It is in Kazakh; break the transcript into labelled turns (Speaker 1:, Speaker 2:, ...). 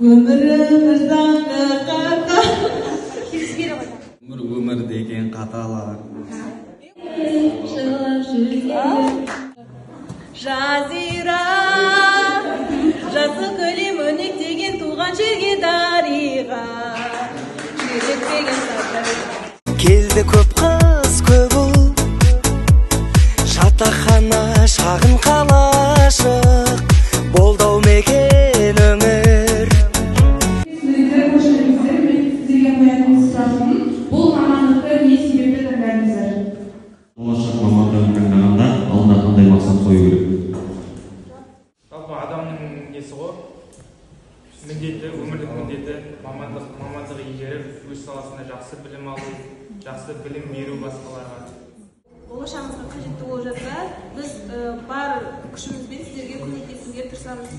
Speaker 1: Ömrümüz zangı kata.
Speaker 2: Ömür деген қаталар.
Speaker 1: Жазира, жасы көлем өнек деген туған жерге дариға.
Speaker 3: Келді көп қыз көп ұл, жатақхана шағын қалашық, болдау мекен өмір.
Speaker 1: Бұл мамандықты не себепті таңдадыңыздар?
Speaker 4: Болашақ мамандығын таңдағанда алдында қандай мақсат қою керек?
Speaker 5: Жалпы адамның несі ғой, міндеті, өмірлік міндеті, мамандығы игеріп, өз саласында жақсы білім алу, жақсы білім беру басқаларға.
Speaker 1: Болашағымызға қажетті болып жатса, біз бар күшімізбен сіздерге көмектесуге тырысамыз.